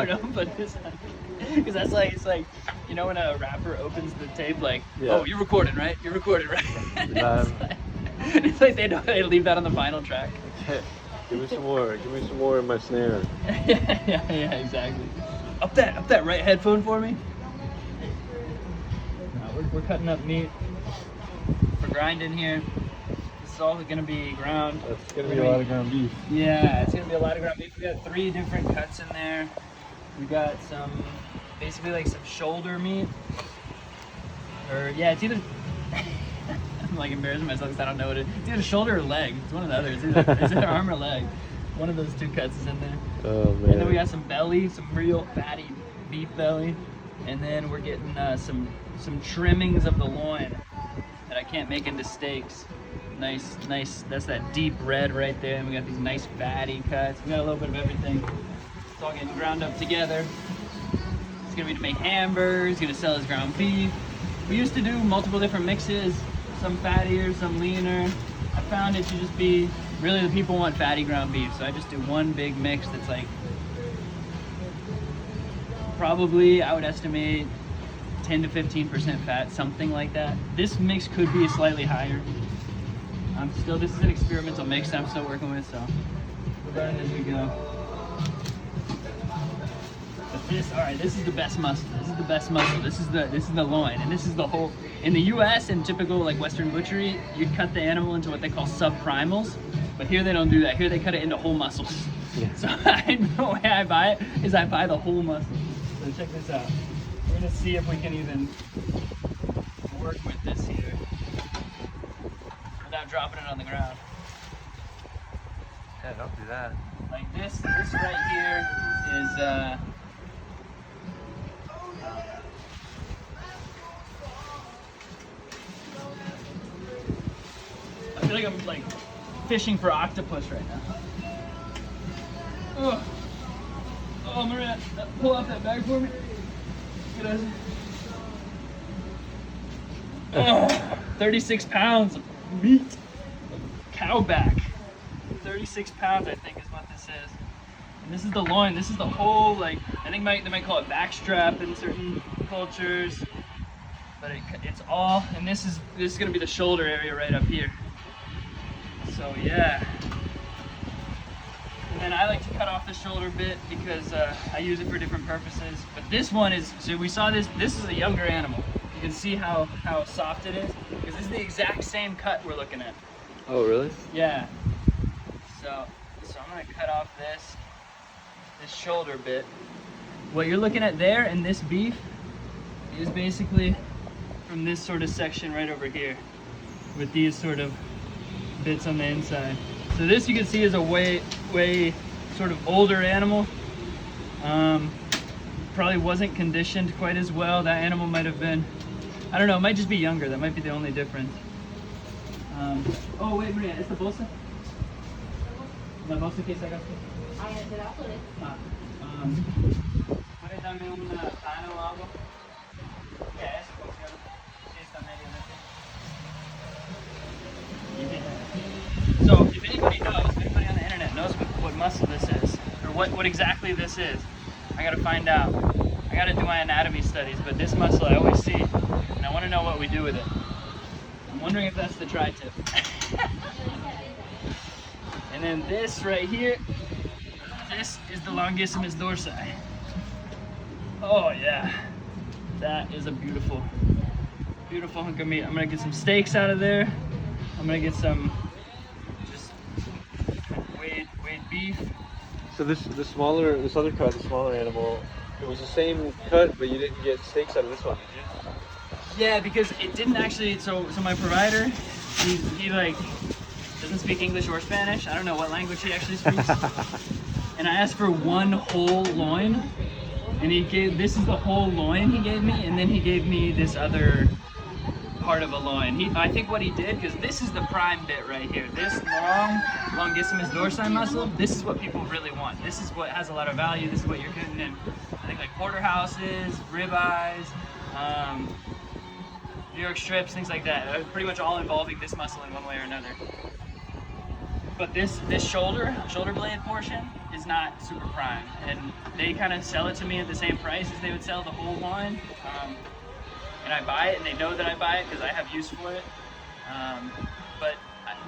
don't put this on. Because that's like, it's like, you know when a rapper opens the tape like, Yeah. oh, you're recording, right? You're recording, right? It's like they leave that on the final track. Okay. Give me some more. Give me some more in my snare. yeah, exactly. Up that right headphone for me. No, we're cutting up meat for grinding here. This is all gonna be ground. That's gonna be a lot of ground beef. Yeah, it's gonna be a lot of ground beef. We got 3 different cuts in there. We got some, basically like some shoulder meat. Or yeah, it's either. I'm like embarrassing myself because I don't know what it is. It's either shoulder or leg. It's one of the others. It's either arm or leg. One of those 2 cuts is in there. Oh man. And then we got some belly, some real fatty beef belly. And then we're getting some trimmings of the loin that I can't make into steaks. Nice. That's that deep red right there. And we got these nice fatty cuts. We got a little bit of everything. It's all getting ground up together. It's gonna be to make hamburgers. Gonna sell as ground beef. We used to do multiple different mixes. Some fattier, some leaner. I found it to just be, really the people want fatty ground beef, so I just do one big mix that's like, probably I would estimate 10 to 15% fat, something like that. This mix could be slightly higher. This is an experimental mix that I'm still working with, so we're learning as we go. But this is the best muscle. This is the best muscle. This is the loin, and this is the whole. In the U.S. and typical like Western butchery, you cut the animal into what they call subprimals, but here they don't do that. Here they cut it into whole muscles. Yeah. So the way I buy it is I buy the whole muscle. So check this out. We're gonna see if we can even work with this here without dropping it on the ground. Yeah, don't do that. Like this right here is I feel like I'm like fishing for octopus right now. Oh, Maria, pull out that bag for me. Oh, 36 pounds of meat, cow back. 36 pounds, I think, is what this is. And this is the loin. This is the whole, like, I think they might call it backstrap in certain cultures, but it's all. And this is gonna be the shoulder area right up here. So yeah. And then I like to cut off the shoulder bit because I use it for different purposes. But this one is, so we saw this is a younger animal. You can see how soft it is, because this is the exact same cut we're looking at. Oh really? Yeah. So I'm gonna cut off this shoulder bit. What you're looking at there in this beef is basically from this sort of section right over here, with these sort of bits on the inside. So this you can see is a way sort of older animal. Probably wasn't conditioned quite as well. That animal might have been, I don't know, it might just be younger. That might be the only difference. Oh wait, Maria, ¿es la bolsa? La bolsa que sacaste? ¿Puedes darme una pana o algo? Yeah, eso funciona. Sí, está medio metido. So, if anybody on the internet knows what muscle this is, or what exactly this is, I gotta find out. I gotta do my anatomy studies, but this muscle I always see, and I wanna know what we do with it. I'm wondering if that's the tri-tip. And then this right here, this is the longissimus dorsi. Oh yeah, that is a beautiful hunk of meat. I'm gonna get some steaks out of there. I'm gonna get some just weighed beef. So this other cut, the smaller animal, it was the same cut, but you didn't get steaks out of this one, did you? Yeah, because it didn't actually. So my provider, he like doesn't speak English or Spanish. I don't know what language he actually speaks. And I asked for one whole loin, and this is the whole loin he gave me, and then he gave me this other part of a loin. I think what he did, because this is the prime bit right here, this longissimus dorsi muscle, this is what people really want. This is what has a lot of value. This is what you're getting in, I think, like porterhouses, ribeyes, New York strips, things like that. Pretty much all involving this muscle in one way or another. But this shoulder blade portion is not super prime, and they kind of sell it to me at the same price as they would sell the whole wine. And I buy it, and they know that I buy it because I have use for it. But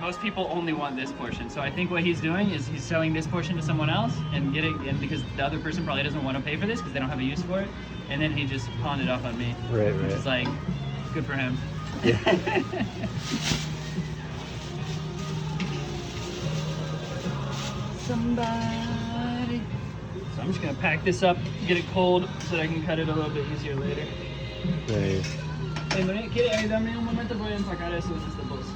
most people only want this portion, so I think what he's doing is he's selling this portion to someone else and because the other person probably doesn't want to pay for this because they don't have a use for it, and then he just pawned it off on me. Right, which is like good for him. Yeah. Somebody. So I'm just gonna pack this up, get it cold, so that I can cut it a little bit easier later. Nice. ¿Quiere ayudarme un momento? Voy a empacar eso desde este bolso.